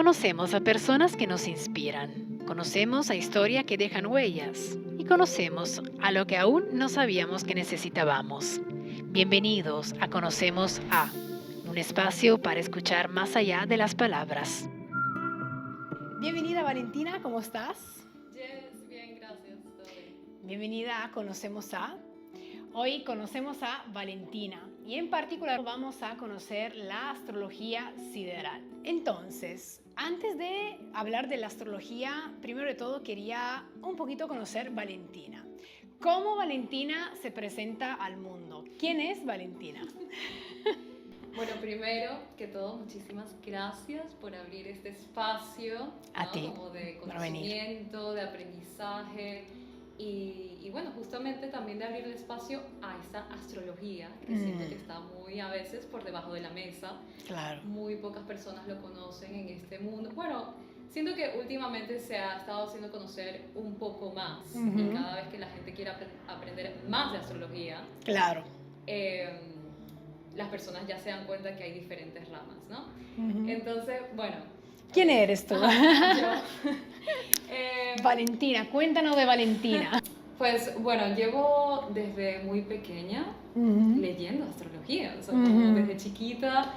Conocemos a personas que nos inspiran, conocemos a historias que dejan huellas y conocemos a lo que aún no sabíamos que necesitábamos. Bienvenidos a Conocemos a, un espacio para escuchar más allá de las palabras. Bienvenida Valentina, ¿cómo estás? Yes, bien, gracias. Todo bien. Bienvenida a Conocemos a. Hoy conocemos a Valentina y en particular vamos a conocer la astrología sideral. Entonces, antes de hablar de la astrología, primero de todo quería un poquito conocer Valentina. ¿Cómo Valentina se presenta al mundo? ¿Quién es Valentina? Bueno, primero que todo, muchísimas gracias por abrir este espacio, A ¿no? ti, Como de por venir. conocimiento, de aprendizaje y bueno, justamente también de abrir el espacio a esta astrología que siento que está muy a veces por debajo de la mesa. Claro. Muy pocas personas lo conocen en este mundo. Bueno, siento que últimamente se ha estado haciendo conocer un poco más y cada vez que la gente quiere aprender más de astrología, Claro. Las personas ya se dan cuenta que hay diferentes ramas, ¿no? Entonces, bueno. ¿Quién eres tú? Yo. Valentina, cuéntanos de Valentina. Pues bueno, llevo desde muy pequeña leyendo astrología, o sea, como desde chiquita.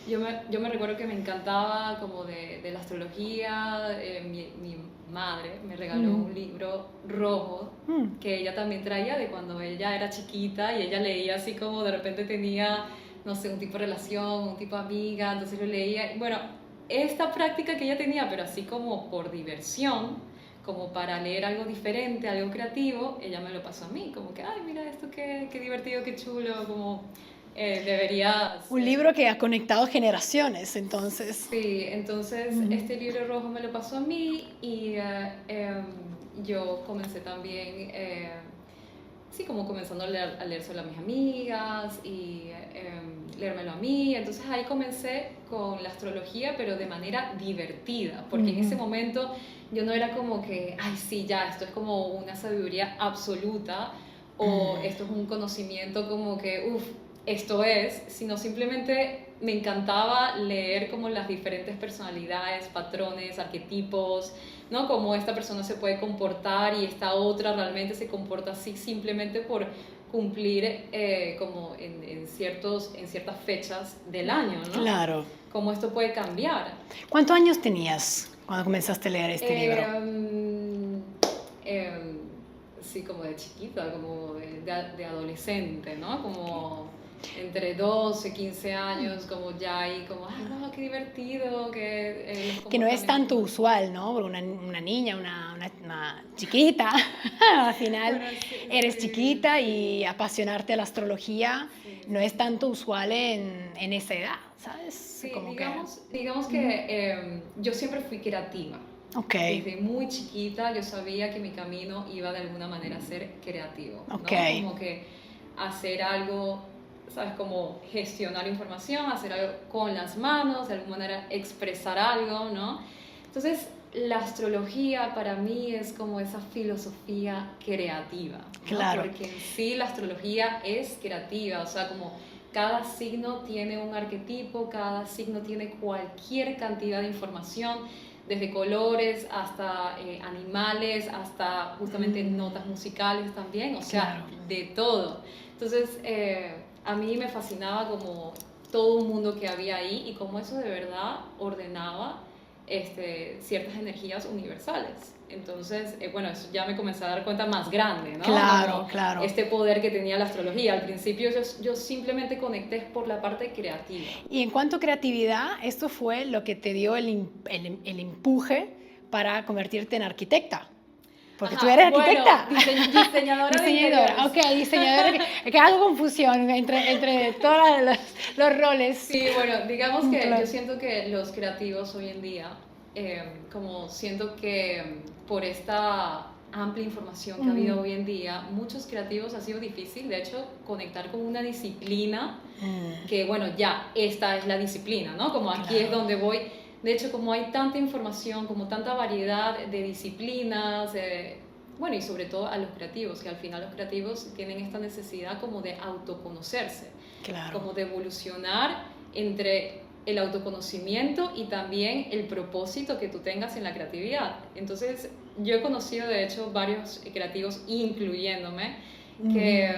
Yo me recuerdo que me encantaba como de la astrología. Mi madre me regaló un libro rojo que ella también traía de cuando ella era chiquita y ella leía así como de repente tenía, no sé, un tipo de relación, un tipo de amiga, entonces lo leía. Y bueno, esta práctica que ella tenía, pero así como por diversión, como para leer algo diferente, algo creativo, ella me lo pasó a mí, como que, ay, mira esto, qué divertido, qué chulo, como deberías... Un libro que ha conectado generaciones, entonces. Sí, entonces este libro rojo me lo pasó a mí y yo comencé también, sí, como comenzando a leer solo a mis amigas y leérmelo a mí. Entonces ahí comencé con la astrología, pero de manera divertida, porque en ese momento yo no era como que, ay, sí, ya, esto es como una sabiduría absoluta o esto es un conocimiento como que, uff, esto es, sino simplemente me encantaba leer como las diferentes personalidades, patrones, arquetipos, ¿no? Cómo esta persona se puede comportar y esta otra realmente se comporta así simplemente por cumplir como en ciertas fechas del año, ¿no? Claro. Cómo esto puede cambiar. ¿Cuántos años tenías cuando comenzaste a leer este libro? Sí, como de chiquita, como de adolescente, ¿no? Como entre 12, 15 años, como ya ahí, como, ay, no, qué divertido, Que no es tanto usual, ¿no? Porque una niña, una chiquita, al final bueno, sí, eres sí, chiquita y sí. apasionarte a la astrología no es tanto usual en esa edad, ¿sabes? Sí, Como digamos que yo siempre fui creativa. Okay. Desde muy chiquita yo sabía que mi camino iba de alguna manera a ser creativo, ¿no? Okay. Como que hacer algo, ¿sabes? Como gestionar información, hacer algo con las manos, de alguna manera expresar algo, ¿no? Entonces, la astrología para mí es como esa filosofía creativa, ¿no? Claro. Porque en sí la astrología es creativa, o sea, como cada signo tiene un arquetipo, cada signo tiene cualquier cantidad de información, desde colores hasta animales, hasta justamente notas musicales también, o sea, Claro. de todo. Entonces, a mí me fascinaba como todo un mundo que había ahí y cómo eso de verdad ordenaba ciertas energías universales. Entonces, bueno, eso ya me comencé a dar cuenta más grande, ¿no? Claro, como claro. este poder que tenía la astrología. Al principio yo simplemente conecté por la parte creativa. Y en cuanto a creatividad, esto fue lo que te dio el empuje para convertirte en arquitecta. Porque tú eres arquitecta. Bueno, diseñadora de interiores. Ok, diseñadora. Que hago confusión entre todos los roles. Sí, bueno, digamos que Claro. yo siento que los creativos hoy en día, como siento que por esta amplia información que ha habido hoy en día, muchos creativos ha sido difícil, de hecho, conectar con una disciplina que, bueno, ya, esta es la disciplina, ¿no? Como aquí es donde voy. De hecho, como hay tanta información, como tanta variedad de disciplinas, bueno, y sobre todo a los creativos, que al final los creativos tienen esta necesidad como de autoconocerse, Claro. como de evolucionar entre el autoconocimiento y también el propósito que tú tengas en la creatividad. Entonces, yo he conocido, de hecho, varios creativos, incluyéndome, que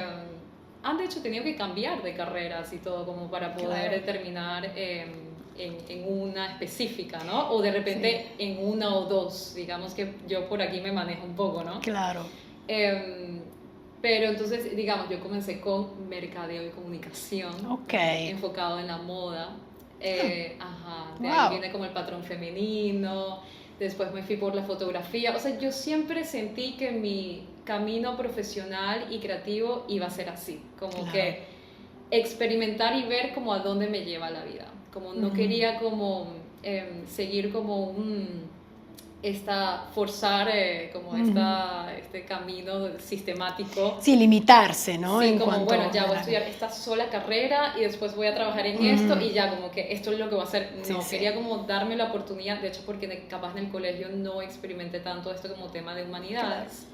han, de hecho, tenido que cambiar de carreras y todo, como para poder terminar en una específica, ¿no? O de repente en una o dos, digamos que yo por aquí me manejo un poco, ¿no? Claro. Pero entonces, digamos, yo comencé con mercadeo y comunicación, enfocado en la moda. De ahí viene como el patrón femenino, después me fui por la fotografía. O sea, yo siempre sentí que mi camino profesional y creativo iba a ser así, como que experimentar y ver como a dónde me lleva la vida. Como no quería como seguir como forzar este camino sistemático. Sí, limitarse, ¿no? Sí, como bueno, ya voy a estudiar esta sola carrera y después voy a trabajar en esto y ya como que esto es lo que voy a hacer. No, quería como darme la oportunidad, de hecho porque capaz en el colegio no experimenté tanto esto como tema de humanidades.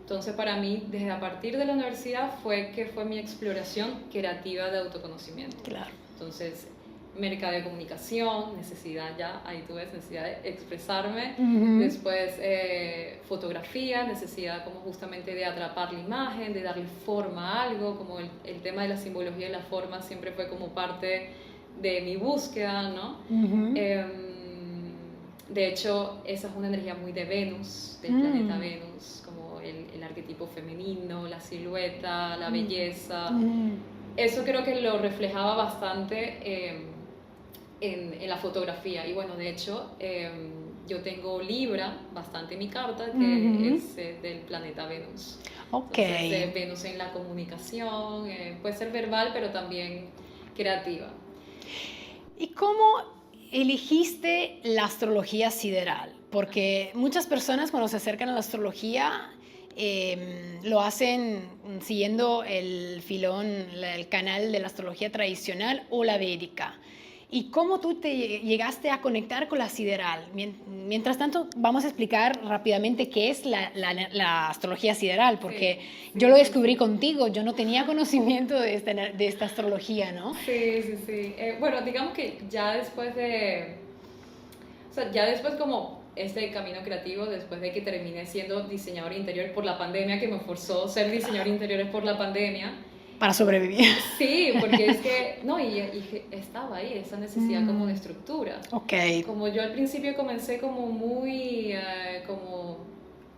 Entonces para mí, desde a partir de la universidad fue mi exploración creativa de autoconocimiento. Claro. Entonces, mercado de comunicación, necesidad ya, ahí tú ves, necesidad de expresarme, después fotografía, necesidad como justamente de atrapar la imagen, de darle forma a algo, como el tema de la simbología y la forma siempre fue como parte de mi búsqueda, ¿no? De hecho, esa es una energía muy de Venus, del planeta Venus, como el arquetipo femenino, la silueta, la belleza. Eso creo que lo reflejaba bastante en la fotografía. Y bueno, de hecho, yo tengo Libra bastante en mi carta, que es del planeta Venus. Entonces, Venus en la comunicación, puede ser verbal, pero también creativa. ¿Y cómo elegiste la astrología sideral? Porque muchas personas cuando se acercan a la astrología lo hacen siguiendo el filón, el canal de la astrología tradicional o la védica. ¿Y cómo tú te llegaste a conectar con la sideral? Mientras tanto, vamos a explicar rápidamente qué es la astrología sideral, porque yo lo descubrí contigo, yo no tenía conocimiento de esta astrología, ¿no? Sí. Bueno, digamos que ya después como este camino creativo, después de que terminé siendo diseñador interior por la pandemia, que me forzó a ser diseñador interior por la pandemia. Para sobrevivir. Sí, porque es que, no, y estaba ahí, esa necesidad como de estructura. Como yo al principio comencé como muy, como,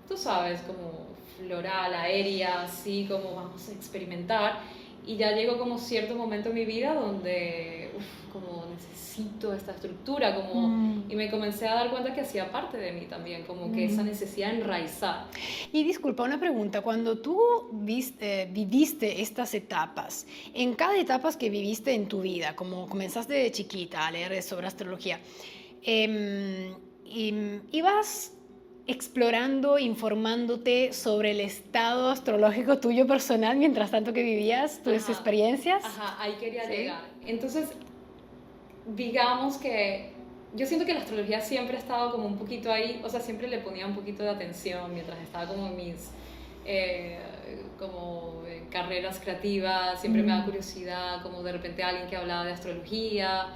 tú sabes, como floral, aérea, así como vamos a experimentar. Y ya llegó como cierto momento en mi vida donde, como necesito esta estructura, como, y me comencé a dar cuenta que hacía parte de mí también, como que esa necesidad de enraizar. Y disculpa, una pregunta, cuando tú viviste estas etapas, en cada etapa que viviste en tu vida, como comenzaste de chiquita a leer sobre astrología, ¿ibas explorando, informándote sobre el estado astrológico tuyo personal mientras tanto que vivías tus experiencias? Ahí quería llegar. Entonces, digamos que yo siento que la astrología siempre ha estado como un poquito ahí, o sea, siempre le ponía un poquito de atención mientras estaba como en mis carreras creativas, siempre me da curiosidad, como de repente alguien que hablaba de astrología,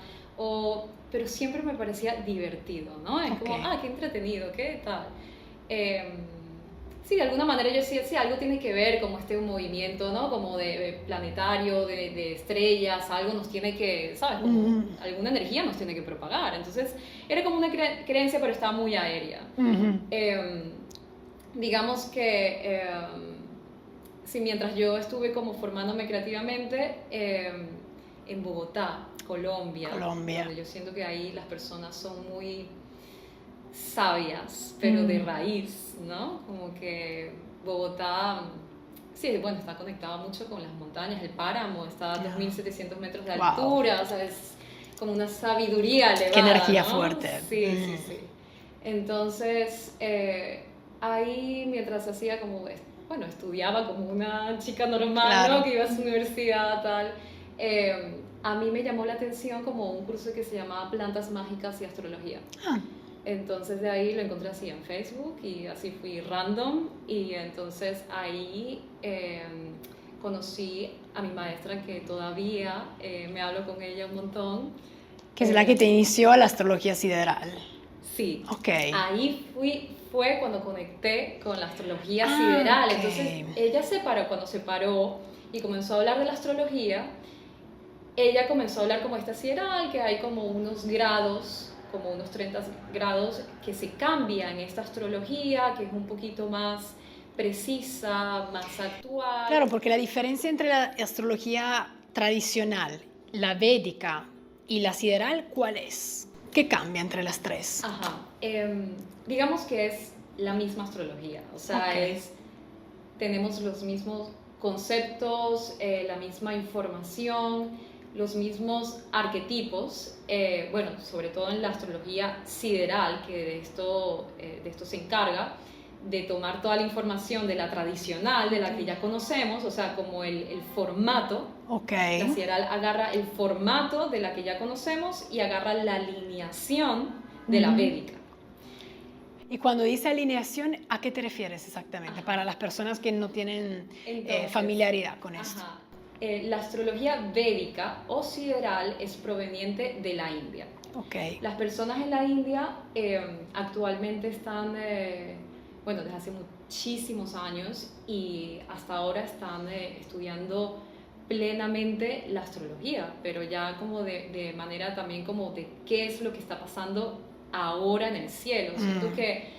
pero siempre me parecía divertido, ¿no? Es como, qué entretenido, qué tal. Sí, de alguna manera yo decía, sí, algo tiene que ver como este movimiento, ¿no? Como de planetario, de estrellas, algo nos tiene que, ¿sabes? Como alguna energía nos tiene que propagar. Entonces, era como una creencia, pero estaba muy aérea. Digamos que, sí, mientras yo estuve como formándome creativamente, en Bogotá, Colombia, donde yo siento que ahí las personas son muy sabias, pero de raíz, ¿no? Como que Bogotá, sí, bueno, está conectada mucho con las montañas, el páramo está a 2.700 metros de altura, o sea, es como una sabiduría elevada. Qué energía ¿no? fuerte. Sí. Entonces, ahí mientras hacía como, bueno, estudiaba como una chica normal, ¿no? Que iba a su universidad, tal. A mí me llamó la atención como un curso que se llamaba Plantas Mágicas y Astrología. Entonces de ahí lo encontré así en Facebook y así fui random y entonces ahí conocí a mi maestra que todavía me hablo con ella un montón, Que es la que te inició a la astrología sideral. Sí. Ok. Ahí fue cuando conecté con la astrología sideral. Ok. Entonces, ella cuando se paró y comenzó a hablar de la astrología, ella comenzó a hablar como esta sideral, que hay como unos grados, como unos 30 grados, que se cambia en esta astrología, que es un poquito más precisa, más actual. Claro, porque la diferencia entre la astrología tradicional, la védica y la sideral, ¿cuál es? ¿Qué cambia entre las tres? Ajá. Digamos que es la misma astrología, o sea, Ok. tenemos los mismos conceptos, la misma información, los mismos arquetipos, bueno, sobre todo en la astrología sideral, que de esto se encarga, de tomar toda la información de la tradicional, de la que ya conocemos, o sea, como el formato. Ok. La sideral agarra el formato de la que ya conocemos y agarra la alineación de la védica. Y cuando dice alineación, ¿a qué te refieres exactamente? Ajá. Para las personas que no tienen Entonces, familiaridad con esto. Ajá. La astrología védica o sideral es proveniente de la India. Ok. Las personas en la India actualmente están, bueno, desde hace muchísimos años y hasta ahora están estudiando plenamente la astrología, pero ya como de manera también como de qué es lo que está pasando ahora en el cielo. Siento que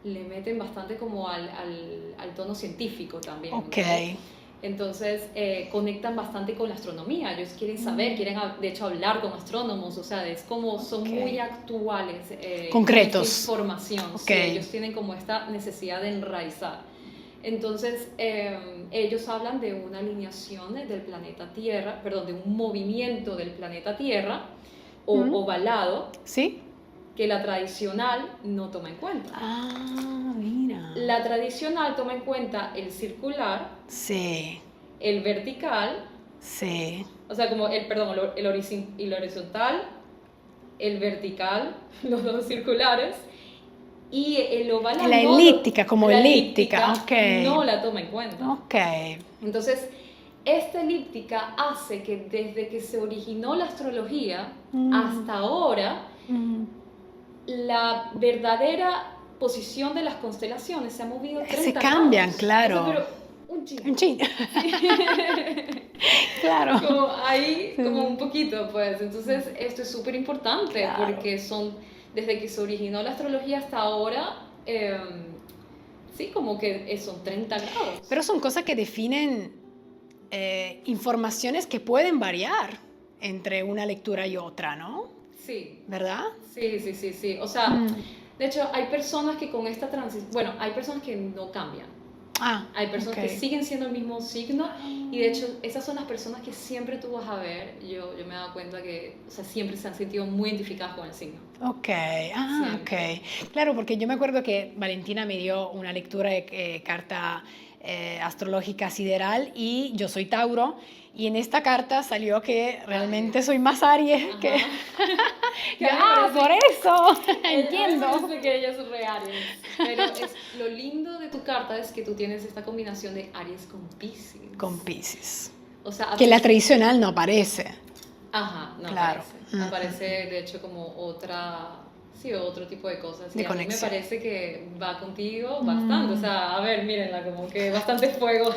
le meten bastante como al tono científico también. Ok. ¿no? Entonces conectan bastante con la astronomía, ellos quieren saber, quieren de hecho hablar con astrónomos, o sea, es como son muy actuales. Concretos. Con esta información, Ok. sí, ellos tienen como esta necesidad de enraizar. Entonces ellos hablan de una alineación del planeta Tierra, perdón, de un movimiento del planeta Tierra ovalado. ¿Sí? Que la tradicional no toma en cuenta. Ah, mira. La tradicional toma en cuenta el circular, Sí. el vertical, Sí. o sea, como el horizontal, el vertical, los dos circulares, y el ovalado. La elíptica, como la elíptica, ok. no la toma en cuenta. Ok. Entonces, esta elíptica hace que desde que se originó la astrología hasta ahora, la verdadera posición de las constelaciones se ha movido 30 Se cambian, grados. claro. Eso, pero un chin. Un chin. Claro. Como ahí, como un poquito, pues. Entonces, esto es súper importante Claro. porque desde que se originó la astrología hasta ahora, sí, como que son 30 grados. Pero son cosas que definen informaciones que pueden variar entre una lectura y otra, ¿no? Sí. ¿Verdad? Sí. O sea, de hecho, hay personas que con esta transición, bueno, hay personas que no cambian. Hay personas que siguen siendo el mismo signo y de hecho esas son las personas que siempre tú vas a ver, yo me he dado cuenta que, o sea, siempre se han sentido muy identificadas con el signo. Ok, ok. Claro, porque yo me acuerdo que Valentina me dio una lectura de carta astrológica sideral y yo soy Tauro y en esta carta salió que realmente soy más Aries que... Que por eso, entiendo. Parece que ella es re Aries. Pero lo lindo de tu carta es que tú tienes esta combinación de Aries con Piscis. Con Piscis. O sea, que la tradicional no aparece. Ajá, no claro. aparece. Aparece de hecho como otro tipo de cosas. De y a mí me conexión. parece que va contigo bastante. O sea, a ver, mírenla, como que bastante fuego.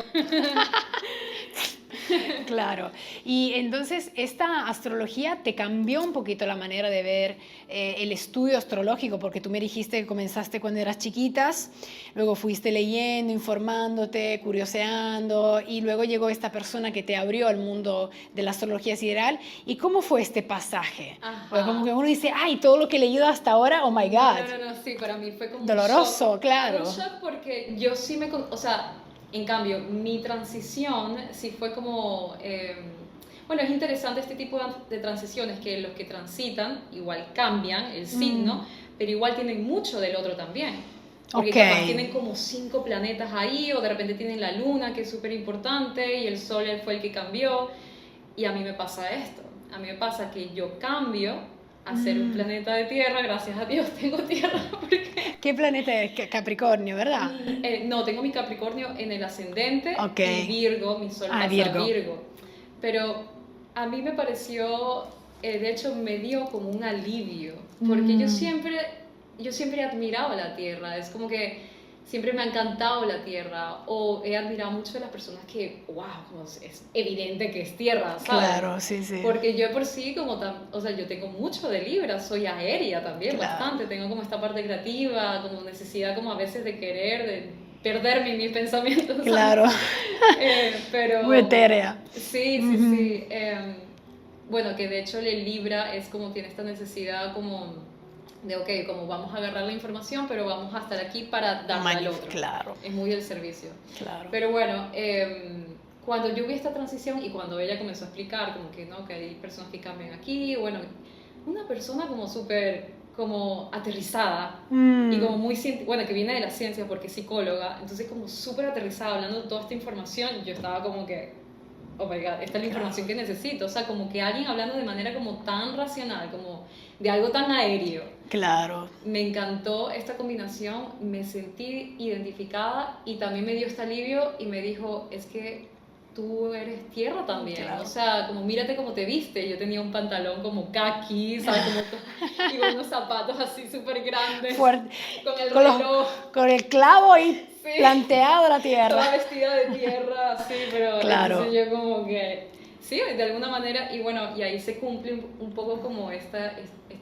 Claro. Y entonces esta astrología te cambió un poquito la manera de ver el estudio astrológico, porque tú me dijiste que comenzaste cuando eras chiquitas, luego fuiste leyendo, informándote, curioseando, y luego llegó esta persona que te abrió al mundo de la astrología sideral. ¿Y cómo fue este pasaje? Porque como que uno dice, ay, todo lo que he leído hasta ahora, oh my God. No, sí, para mí fue como doloroso, un shock. claro. Un shock porque yo sí o sea, en cambio, mi transición sí fue como... bueno, es interesante este tipo de transiciones, que los que transitan igual cambian el signo, pero igual tienen mucho del otro también. Porque capaz tienen como 5 planetas ahí, o de repente tienen la luna, que es súper importante, y el sol fue el que cambió. Y a mí me pasa esto. A mí me pasa que yo cambio a ser un planeta de tierra, gracias a Dios tengo tierra. Porque... ¿Qué planeta es? Capricornio, ¿verdad? No, tengo mi Capricornio en el ascendente y Virgo, mi sol pasa Virgo. Virgo. Pero a mí me pareció de hecho me dio como un alivio, porque yo siempre he admirado la tierra, es como que siempre me ha encantado la tierra, o he admirado mucho de las personas que, wow, como es evidente que es tierra, ¿sabes? Claro, sí, sí. Porque yo por sí, o sea, yo tengo mucho de Libra, soy aérea también, Claro. bastante, tengo como esta parte creativa, como necesidad como a veces de querer, de perderme en mis pensamientos. ¿sabes? Claro. Pero... Muy etérea. Sí, sí, sí. Bueno, que de hecho el Libra es como tiene esta necesidad como de, ok, como vamos a agarrar la información, pero vamos a estar aquí para darla al otro. Claro. Es muy el servicio. Claro. Pero bueno, cuando yo vi esta transición y cuando ella comenzó a explicar como que no, que hay personas que cambian aquí, bueno, una persona como súper como aterrizada y como muy, bueno, que viene de la ciencia porque es psicóloga, entonces como súper aterrizada hablando de toda esta información, yo estaba como que, oh my god, esta es la información que necesito, o sea, como que alguien hablando de manera como tan racional, como de algo tan aéreo. Claro. Me encantó esta combinación, me sentí identificada y también me dio este alivio y me dijo, es que tú eres tierra también, Claro. o sea, como mírate cómo te viste, yo tenía un pantalón como kaki, ¿sabes? Como y unos zapatos así súper grandes, fuerte, con el reloj. Con el clavo ahí sí, planteado la tierra. Toda vestida de tierra, sí, pero claro. Entonces yo como que, sí, de alguna manera, y bueno, y ahí se cumple un poco como esta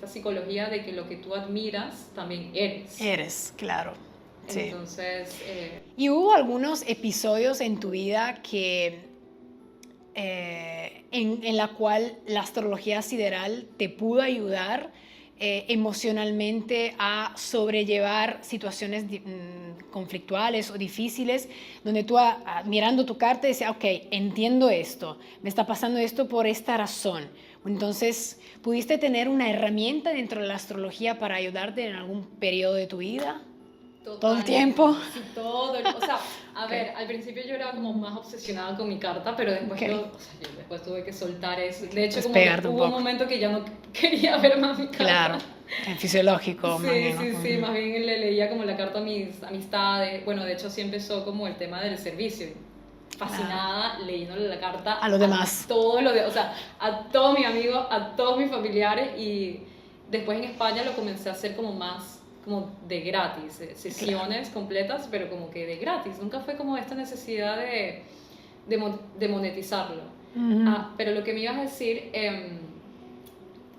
psicología de que lo que tú admiras también eres. Eres, claro. Sí. Entonces... ¿Y hubo algunos episodios en tu vida que, en la cual la astrología sideral te pudo ayudar emocionalmente a sobrellevar situaciones conflictuales o difíciles, donde tú mirando tu carta decías, ok, entiendo esto, me está pasando esto por esta razón? Entonces, ¿pudiste tener una herramienta dentro de la astrología para ayudarte en algún periodo de tu vida? ¿Todo el tiempo? Sí, todo. O sea, a ver, al principio yo era como más obsesionada con mi carta, pero después yo después tuve que soltar eso. De hecho, como hubo un momento que ya no quería ver más mi carta. Claro, en fisiológico. Sí, más bien le leía como la carta a mis amistades. Bueno, de hecho sí empezó como el tema del servicio. Fascinada, leyéndole la carta a los demás. O sea, a todos mis amigos, a todos mis familiares, y después en España lo comencé a hacer como más como de gratis, sesiones completas, pero como que de gratis. Nunca fue como esta necesidad de monetizarlo. Pero lo que me ibas a decir,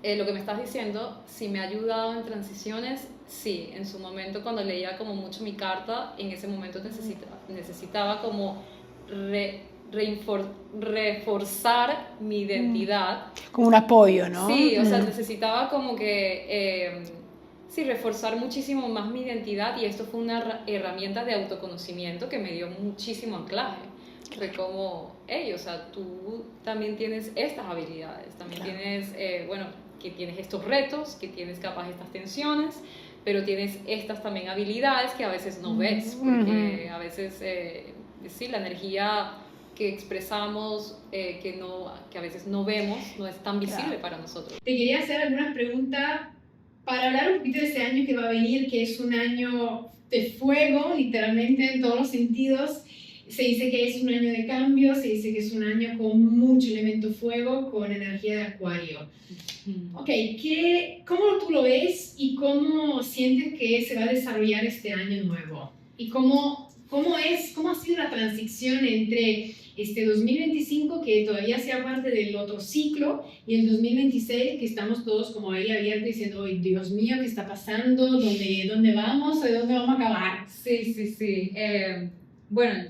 lo que me estás diciendo, si me ha ayudado en transiciones, sí. En su momento, cuando leía como mucho mi carta, en ese momento necesitaba como reforzar mi identidad. Como un apoyo, ¿no? Sí, o sea, necesitaba como que... sí, reforzar muchísimo más mi identidad, y esto fue una herramienta de autoconocimiento que me dio muchísimo anclaje. Fue como, hey, o sea, tú también tienes estas habilidades, también tienes, bueno, que tienes estos retos, que tienes capaz estas tensiones, pero tienes estas también habilidades que a veces no ves, porque a veces, sí, la energía que expresamos, que a veces no vemos, no es tan visible para nosotros. Te quería hacer algunas preguntas para hablar un poquito de este año que va a venir, que es un año de fuego, literalmente en todos los sentidos. Se dice que es un año de cambio, se dice que es un año con mucho elemento fuego, con energía de Acuario. Ok, ¿cómo tú lo ves y cómo sientes que se va a desarrollar este año nuevo? ¿Y cómo ha sido la transición entre este 2025, que todavía sea parte del otro ciclo, y el 2026, que estamos todos como ahí abiertos diciendo, oh, Dios mío, ¿qué está pasando? ¿Dónde vamos? ¿De dónde vamos a acabar? Sí. Bueno,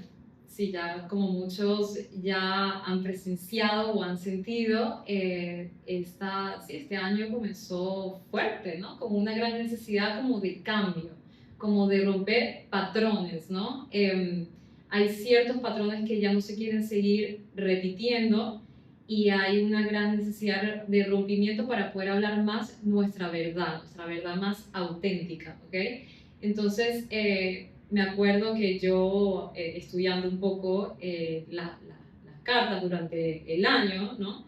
sí, ya como muchos ya han presenciado o han sentido, este año comenzó fuerte, ¿no? Como una gran necesidad como de cambio, como de romper patrones, ¿no? Hay ciertos patrones que ya no se quieren seguir repitiendo, y hay una gran necesidad de rompimiento para poder hablar más nuestra verdad más auténtica, ¿ok? Entonces, me acuerdo que yo, estudiando un poco las cartas durante el año, ¿no?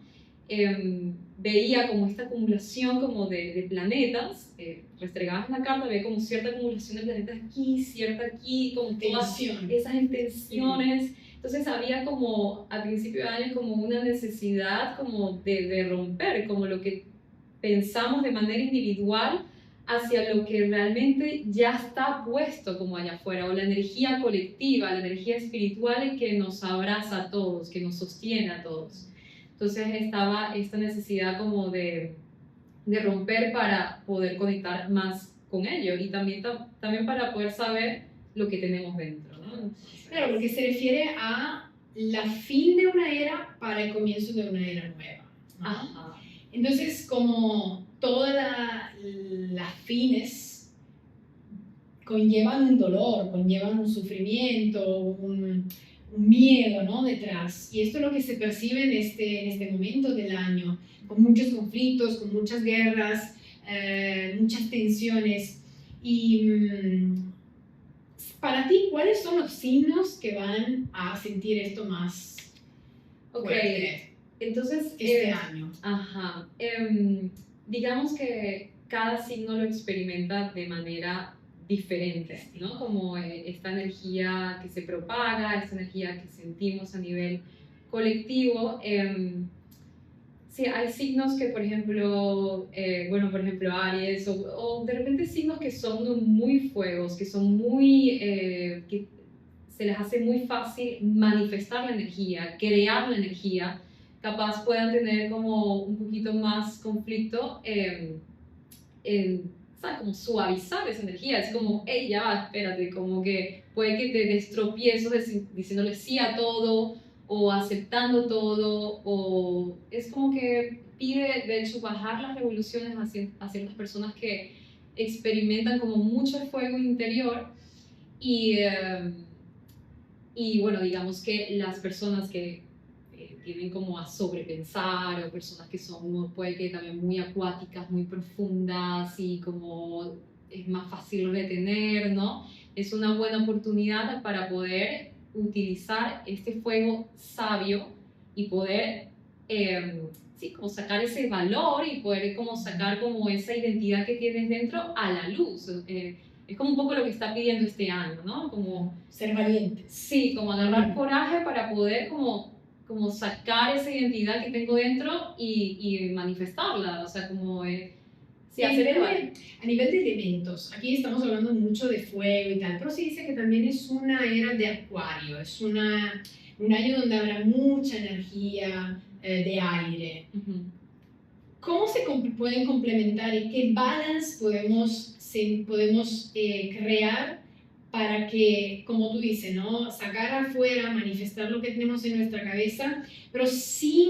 Veía como esta acumulación como de planetas, restregabas la carta, veía como cierta acumulación de planetas aquí, cierta aquí, como todas esas intenciones. Entonces había como, al principio de año, como una necesidad como de romper, como lo que pensamos de manera individual hacia lo que realmente ya está puesto como allá afuera, o la energía colectiva, la energía espiritual que nos abraza a todos, que nos sostiene a todos. Entonces estaba esta necesidad como de romper para poder conectar más con ellos y también, también para poder saber lo que tenemos dentro, ¿no? Claro, porque se refiere a la fin de una era para el comienzo de una era nueva, ¿no? Ajá. Entonces, como todas las fines conllevan un dolor, conllevan un sufrimiento, un miedo, ¿no? Detrás. Y esto es lo que se percibe en este momento del año, con muchos conflictos, con muchas guerras, muchas tensiones. Y para ti, ¿cuáles son los signos que van a sentir esto más fuerte entonces, este año? Ajá. Digamos que cada signo lo experimenta de manera diferente, ¿no? Como esta energía que se propaga, esta energía que sentimos a nivel colectivo. Sí, hay signos que, por ejemplo, bueno, por ejemplo, Aries, o de repente signos que son muy fuegos, que son muy, que se les hace muy fácil manifestar la energía, crear la energía, capaz puedan tener como un poquito más conflicto ¿sabes? Como suavizar esa energía, es como, hey, ya va, espérate, como que puede que te des tropiezos diciéndole sí a todo, o aceptando todo, o es como que pide, de hecho, bajar las revoluciones a ciertas personas que experimentan como mucho fuego interior y bueno, digamos que las personas que tienden como a sobrepensar o personas que son, puede que también muy acuáticas, muy profundas y como es más fácil retener, ¿no? Es una buena oportunidad para poder utilizar este fuego sabio y poder, sí, como sacar ese valor y poder como sacar como esa identidad que tienes dentro a la luz. Es como un poco lo que está pidiendo este año, ¿no? Como ser valiente. Sí, como agarrar coraje para poder como sacar esa identidad que tengo dentro y manifestarla, o sea, como sí, a nivel de elementos, aquí estamos hablando mucho de fuego y tal, pero se dice que también es una era de acuario, es un año donde habrá mucha energía de aire. ¿Cómo se pueden complementar y qué balance podemos crear para que, como tú dices, ¿no? Sacar afuera, manifestar lo que tenemos en nuestra cabeza, pero sin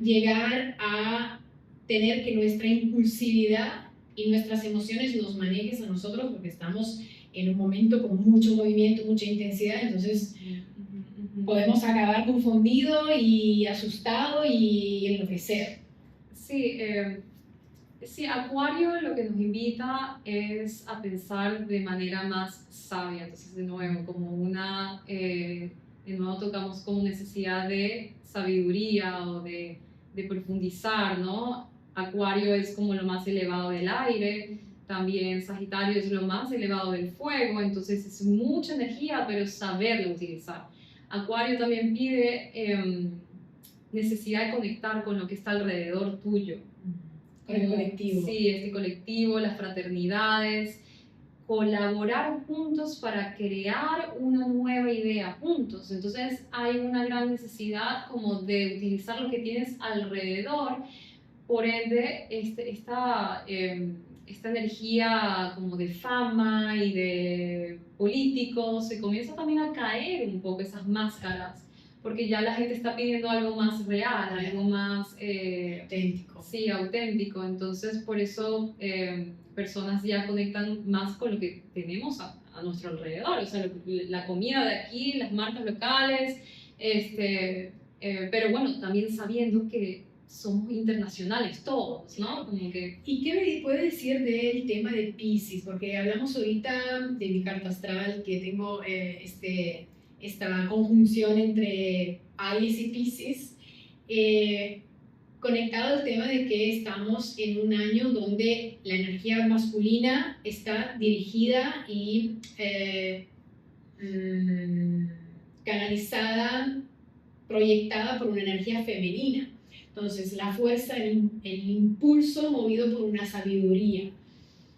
llegar a tener que nuestra impulsividad y nuestras emociones nos manejen a nosotros porque estamos en un momento con mucho movimiento, mucha intensidad, entonces podemos acabar confundido y asustado y enloquecer. Sí, sí, Acuario lo que nos invita es a pensar de manera más sabia, entonces de nuevo, de nuevo tocamos como necesidad de sabiduría o de profundizar, ¿no? Acuario es como lo más elevado del aire, también Sagitario es lo más elevado del fuego, entonces es mucha energía, pero saberla utilizar. Acuario también pide necesidad de conectar con lo que está alrededor tuyo. Con el colectivo. Sí, este colectivo, las fraternidades, colaborar juntos para crear una nueva idea juntos. Entonces hay una gran necesidad como de utilizar lo que tienes alrededor, por ende esta energía como de fama y de políticos se comienza también a caer un poco esas máscaras porque ya la gente está pidiendo algo más real, algo más auténtico. Sí, auténtico. Entonces, por eso personas ya conectan más con lo que tenemos a nuestro alrededor. O sea, la comida de aquí, las marcas locales, pero bueno, también sabiendo que somos internacionales todos, ¿no? Como que... ¿Y qué me puede decir del tema de Piscis? Porque hablamos ahorita de mi carta astral, que tengo esta conjunción entre Aries y Piscis, conectado al tema de que estamos en un año donde la energía masculina está dirigida y canalizada, proyectada por una energía femenina. Entonces, la fuerza, el impulso movido por una sabiduría.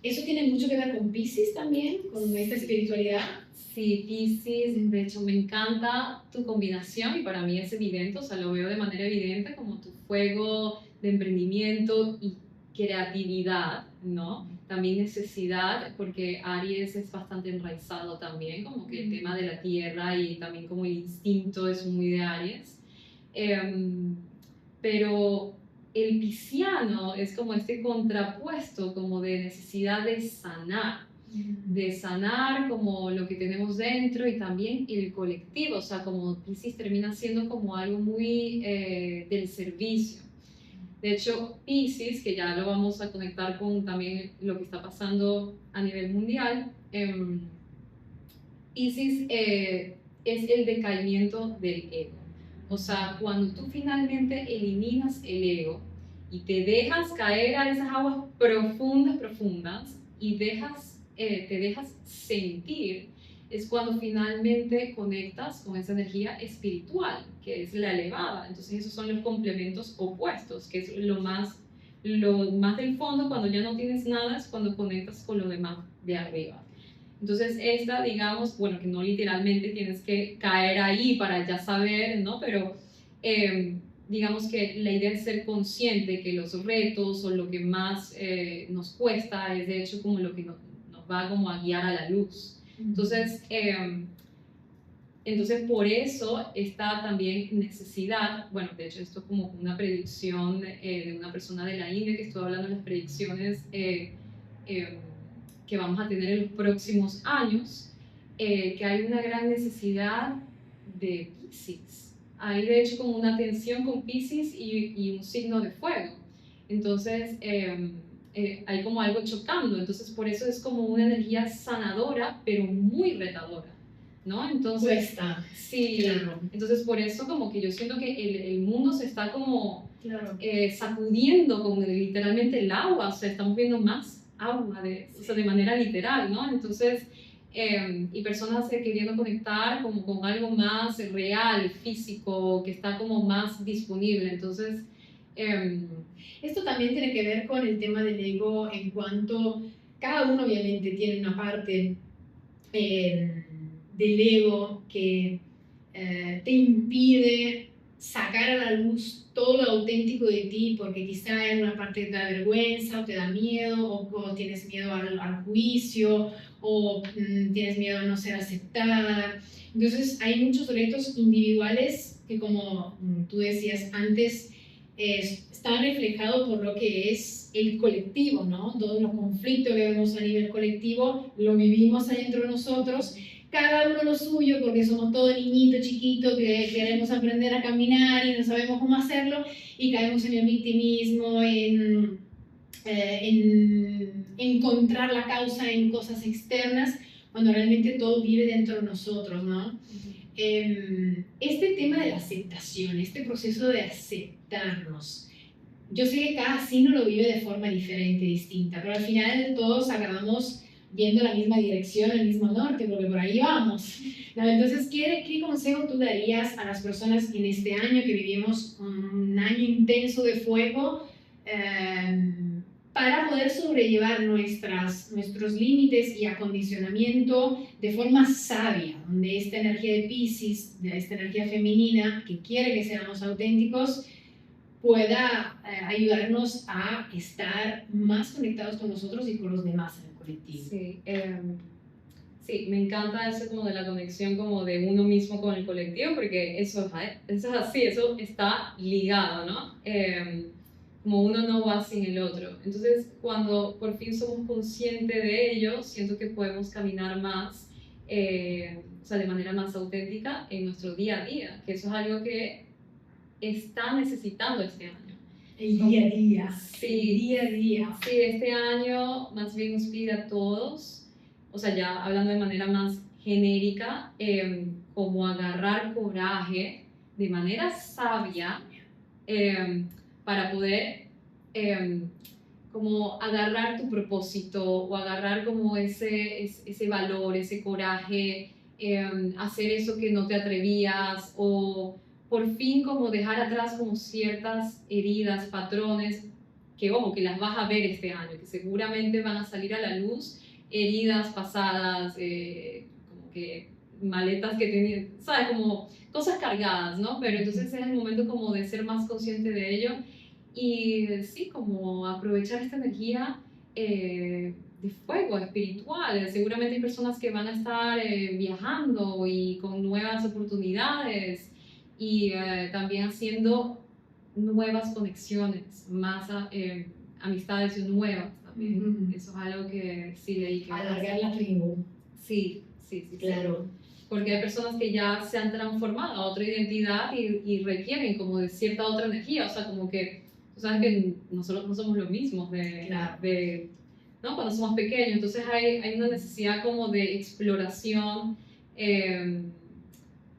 ¿Eso tiene mucho que ver con Piscis también, con esta espiritualidad? Sí, Piscis, de hecho me encanta tu combinación y para mí es evidente, o sea, lo veo de manera evidente como tu fuego de emprendimiento y creatividad, ¿no? También necesidad, porque Aries es bastante enraizado también, como que el tema de la tierra y también como el instinto es muy de Aries. Pero el pisciano es como este contrapuesto, como de necesidad de sanar como lo que tenemos dentro y también el colectivo, o sea, como Piscis termina siendo como algo muy del servicio. De hecho, Piscis, que ya lo vamos a conectar con también lo que está pasando a nivel mundial, Piscis es el decaimiento del ego. O sea, cuando tú finalmente eliminas el ego y te dejas caer a esas aguas profundas, profundas, y te dejas sentir, es cuando finalmente conectas con esa energía espiritual, que es la elevada. Entonces esos son los complementos opuestos, que es lo más del fondo, cuando ya no tienes nada, es cuando conectas con lo demás de arriba. Entonces esta, digamos, bueno, que no literalmente tienes que caer ahí para ya saber, ¿no? Pero digamos que la idea es ser consciente que los retos o lo que más nos cuesta es de hecho como lo que nos va como a guiar a la luz. Entonces, por eso está también necesidad, bueno, de hecho esto es como una predicción de una persona de la India que estuvo hablando de las predicciones que vamos a tener en los próximos años, que hay una gran necesidad de Piscis. Hay de hecho como una tensión con Piscis y un signo de fuego. Entonces hay como algo chocando. Entonces por eso es como una energía sanadora, pero muy retadora, ¿no? Entonces, Cuesta. Sí, claro. Entonces por eso como que yo siento que el mundo se está como claro. Sacudiendo como literalmente el agua, o sea, estamos viendo más agua, o sea, de manera literal, ¿no? Entonces, y personas queriendo conectar como con algo más real, físico, que está como más disponible. Entonces, esto también tiene que ver con el tema del ego en cuanto cada uno obviamente tiene una parte del ego que te impide sacar a la luz todo lo auténtico de ti, porque quizá en una parte te da vergüenza o te da miedo o tienes miedo al juicio o tienes miedo a no ser aceptada. Entonces hay muchos retos individuales que, como tú decías antes, están reflejados por lo que es el colectivo, ¿no? Todos los conflictos que vemos a nivel colectivo lo vivimos adentro de nosotros, cada uno lo suyo, porque somos todos niñitos chiquitos que queremos aprender a caminar y no sabemos cómo hacerlo, y caemos en el victimismo, en encontrar la causa en cosas externas, cuando realmente todo vive dentro de nosotros, ¿no? Este tema de la aceptación, este proceso de aceptarnos, yo sé que cada signo lo vive de forma diferente, distinta, pero al final todos acabamos yendo en la misma dirección, el mismo norte, porque por ahí vamos. ¿No? Entonces, ¿qué consejo tú darías a las personas en este año que vivimos un año intenso de fuego para poder sobrellevar nuestros límites y acondicionamiento de forma sabia, donde esta energía de Piscis, de esta energía femenina que quiere que seamos auténticos, pueda ayudarnos a estar más conectados con nosotros y con los demás en el colectivo? Sí, sí, me encanta eso como de la conexión como de uno mismo con el colectivo, porque eso es así, eso está ligado, ¿no? Como uno no va sin el otro. Entonces, cuando por fin somos conscientes de ello, siento que podemos caminar más, o sea, de manera más auténtica en nuestro día a día, que eso es algo que está necesitando este año. El día a día. Sí, el día a día. Sí, este año más bien nos pide a todos, o sea, ya hablando de manera más genérica, como agarrar coraje de manera sabia para poder como agarrar tu propósito o agarrar como ese valor, ese coraje, hacer eso que no te atrevías o por fin como dejar atrás como ciertas heridas, patrones, que ojo, que las vas a ver este año, que seguramente van a salir a la luz, heridas pasadas, como que maletas que tenías, ¿sabes? Como cosas cargadas, ¿no? Pero entonces es el momento como de ser más consciente de ello y sí, como aprovechar esta energía de fuego espiritual. Seguramente hay personas que van a estar viajando y con nuevas oportunidades y también haciendo nuevas conexiones, más amistades nuevas también. Eso es algo que sí leí que... Alargar la tribu. Sí, sí, sí. Claro. Sí. Porque hay personas que ya se han transformado a otra identidad y requieren como de cierta otra energía, o sea, como que, tú sabes que nosotros no somos los mismos ¿no? Cuando somos pequeños, entonces hay una necesidad como de exploración,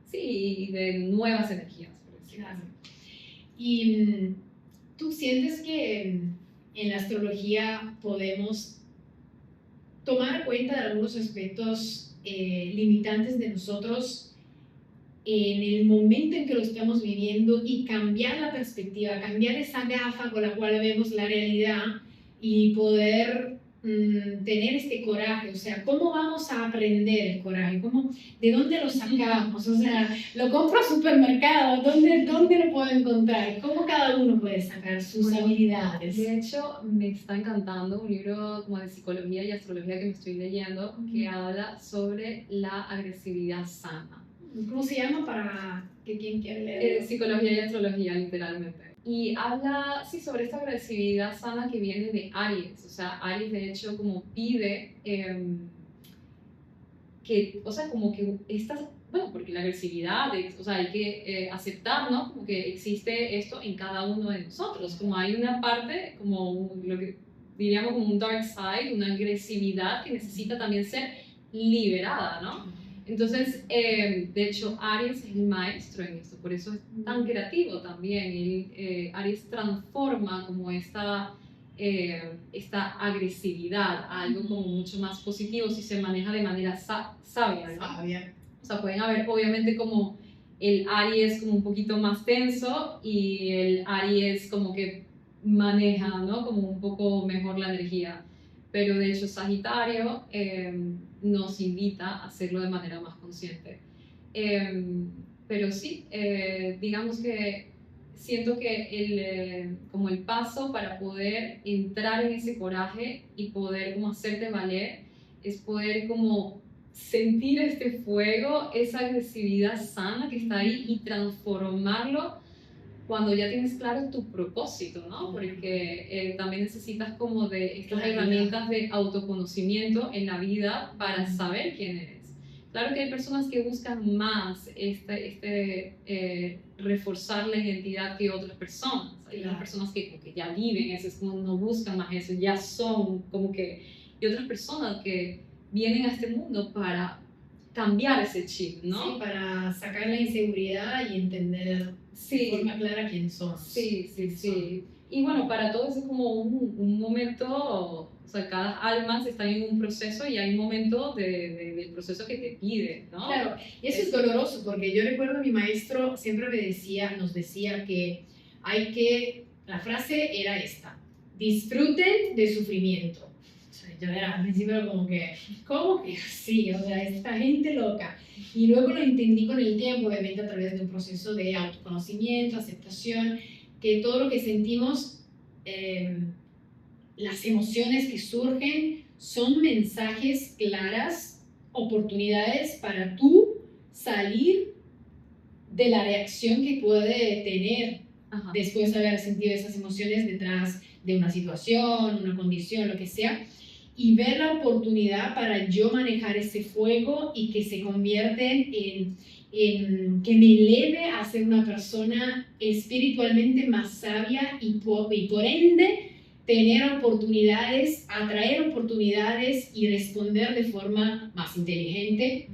sí, de nuevas energías, por decirlo así. Y tú sientes que en la astrología podemos tomar cuenta de algunos aspectos limitantes de nosotros en el momento en que lo estamos viviendo y cambiar la perspectiva, cambiar esa gafa con la cual vemos la realidad y poder tener este coraje? O sea, ¿cómo vamos a aprender el coraje? ¿De dónde lo sacamos? O sea, lo compro al supermercado, ¿dónde lo puedo encontrar? ¿Cómo cada uno puede sacar sus habilidades? De hecho, me está encantando un libro como de psicología y astrología que me estoy leyendo que habla sobre la agresividad sana. ¿Cómo se llama para que quien quiera leer? Psicología y astrología, literalmente. Y habla, sí, sobre esta agresividad sana que viene de Aries. O sea, Aries de hecho como pide que, o sea, como que estas, bueno, porque la agresividad, o sea, hay que aceptar, ¿no? Como que existe esto en cada uno de nosotros. Como hay una parte, como lo que diríamos como un dark side, una agresividad que necesita también ser liberada, ¿no? Entonces, de hecho, Aries es el maestro en esto, por eso es tan creativo también. Aries transforma como esta agresividad a algo como mucho más positivo si se maneja de manera sabia, ¿no? Sabia. O sea, pueden haber obviamente como el Aries como un poquito más tenso y el Aries como que maneja, ¿no? Como un poco mejor la energía. Pero de hecho Sagitario nos invita a hacerlo de manera más consciente. Pero sí, digamos que siento que como el paso para poder entrar en ese coraje y poder como hacerte valer es poder como sentir este fuego, esa agresividad sana que está ahí y transformarlo cuando ya tienes claro tu propósito, ¿no? Porque también necesitas como de estas herramientas de autoconocimiento en la vida para saber quién eres. Claro que hay personas que buscan más reforzar la identidad que otras personas. Hay unas personas que como que ya viven eso, es como no buscan más eso, ya son como que... Y otras personas que vienen a este mundo para cambiar ese chip, ¿no? Sí, para sacar la inseguridad y entender de forma clara quién somos. Sí. Y bueno, para todos es como un momento, o sea, cada alma está en un proceso y hay un momento del proceso que te pide, ¿no? Claro, y eso es doloroso porque yo recuerdo a mi maestro siempre nos decía que la frase era esta: disfruten de sufrimiento. O sea, yo era al principio como que, ¿cómo que así? O sea, esta gente loca. Y luego lo entendí con el tiempo, obviamente a través de un proceso de autoconocimiento, aceptación, que todo lo que sentimos, las emociones que surgen, son mensajes claras, oportunidades para tú salir de la reacción que puede tener después de haber sentido esas emociones detrás de una situación, una condición, lo que sea, y ver la oportunidad para yo manejar ese fuego y que se convierten que me eleve a ser una persona espiritualmente más sabia y por ende tener oportunidades, atraer oportunidades y responder de forma más inteligente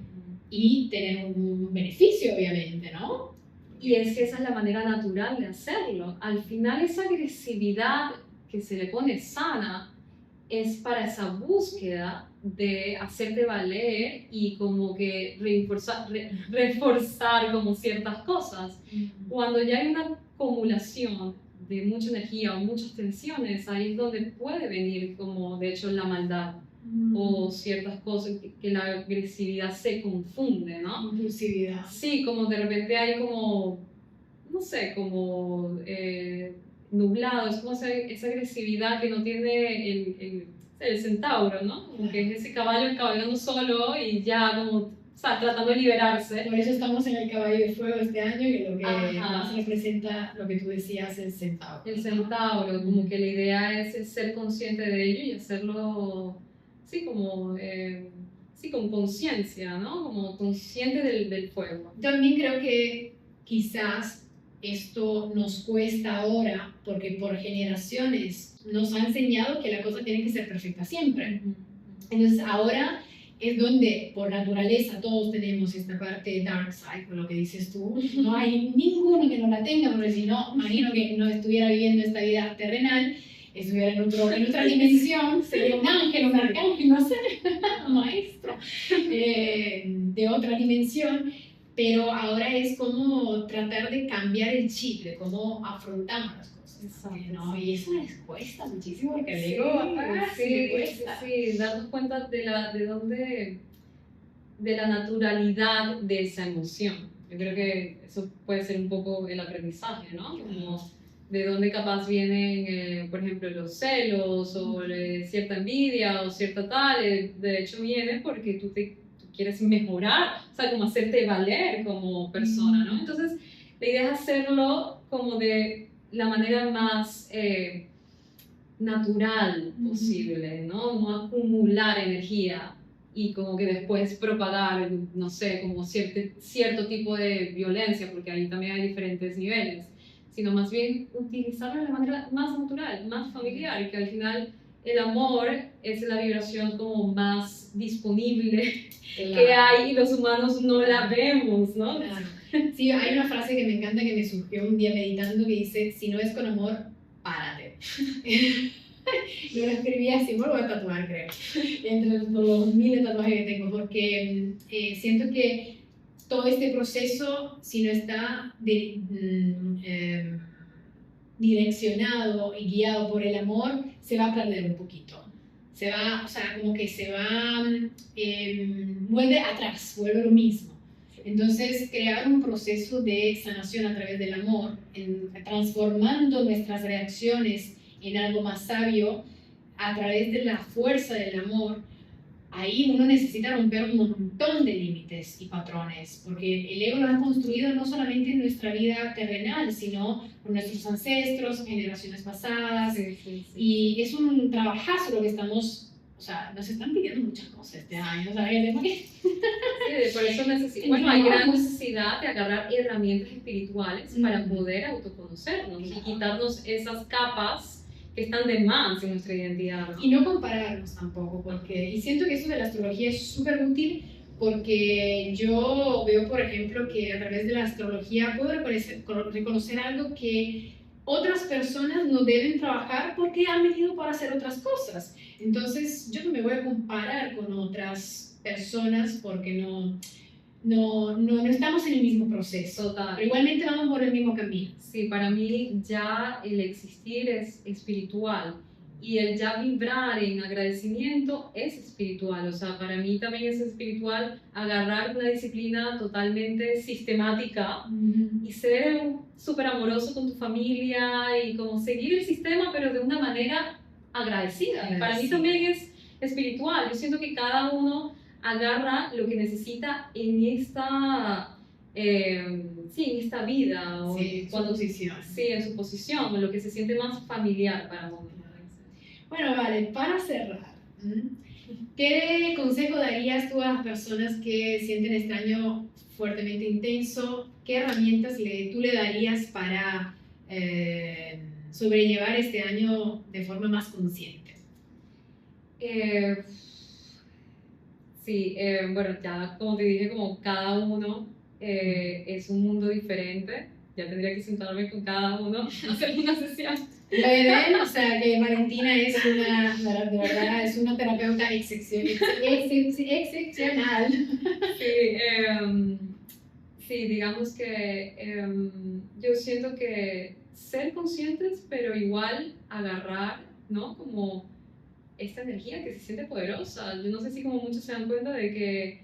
y tener un beneficio, obviamente, ¿no? Y es que esa es la manera natural de hacerlo. Al final esa agresividad que se le pone sana es para esa búsqueda de hacerte valer y como que reforzar como ciertas cosas. Cuando ya hay una acumulación de mucha energía o muchas tensiones, ahí es donde puede venir como de hecho la maldad o ciertas cosas que la agresividad se confunde, ¿no? Impulsividad. Sí, como de repente hay como, no sé, como nublado, es como esa agresividad que no tiene el centauro, ¿no? Como que es ese caballo cabalgando solo y ya como, o sea, tratando de liberarse. Por eso estamos en el caballo de fuego este año, que lo que Ajá. más representa lo que tú decías, el centauro. El centauro, como que la idea es ser consciente de ello y hacerlo, sí, como, sí, con conciencia, ¿no? Como consciente del fuego. También creo que quizás esto nos cuesta ahora porque por generaciones nos ha enseñado que la cosa tiene que ser perfecta siempre. Entonces ahora es donde por naturaleza todos tenemos esta parte dark side, por lo que dices tú. No hay ninguno que no la tenga, porque si no, imagino que no estuviera viviendo esta vida terrenal, estuviera en otra dimensión, sería un ángel, un arcángel, no sé, un maestro de otra dimensión. Pero ahora es como tratar de cambiar el chip, de cómo afrontamos las cosas. Exacto, ¿no? sí. Y eso les cuesta muchísimo, porque el ego sí, cuesta. Sí, darnos cuenta de la naturalidad de esa emoción. Yo creo que eso puede ser un poco el aprendizaje, ¿no? Como de dónde capaz vienen, por ejemplo, los celos o cierta envidia o cierta tal. De hecho, viene porque tú quieres mejorar, o sea, como hacerte valer como persona, ¿no? Entonces, la idea es hacerlo como de la manera más natural posible, ¿no? No acumular energía y como que después propagar, no sé, como cierto tipo de violencia, porque ahí también hay diferentes niveles, sino más bien utilizarlo de la manera más natural, más familiar, y que al final el amor es la vibración como más disponible que hay y los humanos no la vemos, ¿no? Claro. Sí, hay una frase que me encanta que me surgió un día meditando que dice, si no es con amor, párate. Lo escribí así, me lo voy a tatuar, creo, entre los miles de tatuajes que tengo, porque siento que todo este proceso, si no está direccionado y guiado por el amor, se va a perder un poquito. Se va, o sea, como que se va, vuelve atrás, vuelve lo mismo. Entonces, crear un proceso de sanación a través del amor, transformando nuestras reacciones en algo más sabio, a través de la fuerza del amor, ahí uno necesita romper un montón de límites y patrones, porque el ego lo ha construido no solamente en nuestra vida terrenal, sino con nuestros ancestros, generaciones pasadas, y es un trabajazo lo que estamos, o sea, nos están pidiendo muchas cosas este año, o sea, por eso hay gran necesidad de agarrar herramientas espirituales para poder autoconocernos y quitarnos esas capas que están de más en nuestra identidad, ¿no? Y no compararnos tampoco, porque, y siento que eso de la astrología es súper útil, porque yo veo, por ejemplo, que a través de la astrología puedo reconocer algo que otras personas no deben trabajar porque han venido para hacer otras cosas. Entonces, yo no me voy a comparar con otras personas porque no estamos en el mismo proceso. Total. Pero igualmente vamos por el mismo camino. Sí, para mí ya el existir es espiritual y el ya vibrar en agradecimiento es espiritual. O sea, para mí también es espiritual agarrar una disciplina totalmente sistemática y ser súper amoroso con tu familia y como seguir el sistema, pero de una manera agradecida. Para mí también es espiritual. Yo siento que cada uno agarra lo que necesita en esta, en esta vida, o en su posición. Sí, en su posición, lo que se siente más familiar para uno. Bueno, vale, para cerrar, ¿qué consejo darías tú a las personas que sienten este año fuertemente intenso? ¿Qué herramientas tú le darías para sobrellevar este año de forma más consciente? Sí, bueno, ya como te dije, como cada uno es un mundo diferente ya tendría que sentarme con cada uno, hacer una sesión. ¿Ven? O sea que Valentina es una, de verdad, es una terapeuta excepcional. Sí, digamos que yo siento que ser conscientes, pero igual agarrar, ¿no? Como esta energía que se siente poderosa. Yo no sé si como muchos se dan cuenta de que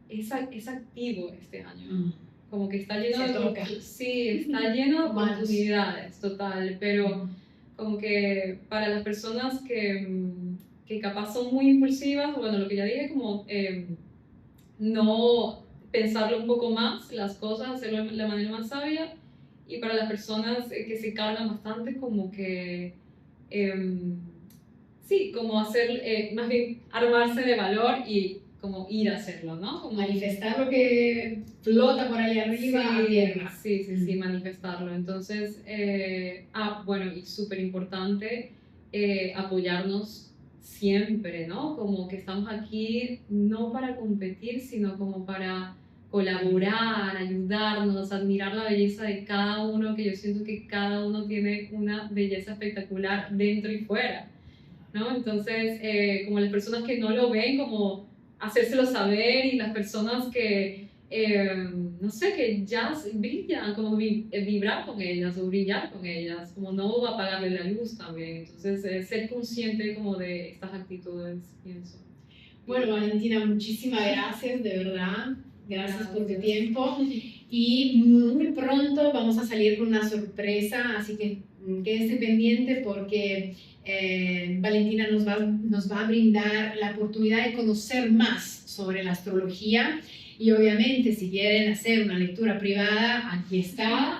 es activo este año. Como que está lleno sí, está lleno de oportunidades, total, pero como que para las personas que capaz son muy impulsivas, bueno, lo que ya dije, como no pensarlo un poco más, las cosas, hacerlo de la manera más sabia, y para las personas que se cargan bastante, como que sí, como hacer, más bien armarse de valor y como ir a hacerlo, ¿no? Como manifestar lo que flota por ahí arriba a tierra. Sí, manifestarlo. Entonces, bueno, y súper importante apoyarnos siempre, ¿no? Como que estamos aquí no para competir, sino como para colaborar, ayudarnos, admirar la belleza de cada uno, que yo siento que cada uno tiene una belleza espectacular dentro y fuera, ¿no? Entonces, como las personas que no lo ven, como hacérselo saber, y las personas que, no sé, que ya brillan, como vibrar con ellas o brillar con ellas, como no apagarle la luz también. Entonces, ser consciente como de estas actitudes, pienso. Bueno, Valentina, muchísimas gracias, de verdad. Gracias por tu tiempo. Y muy pronto vamos a salir con una sorpresa, así que quédese pendiente porque Valentina nos va a brindar la oportunidad de conocer más sobre la astrología. Y obviamente, si quieren hacer una lectura privada, aquí está.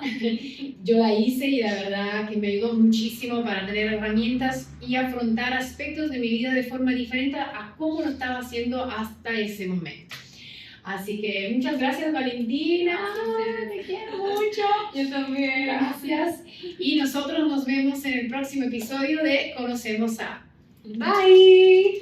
Yo la hice y la verdad que me ayudó muchísimo para tener herramientas y afrontar aspectos de mi vida de forma diferente a cómo lo estaba haciendo hasta ese momento. Así que muchas gracias, Valentina. Te quiero mucho. Yo también. Gracias. Y nosotros nos vemos en el próximo episodio de Conocemos a. Bye.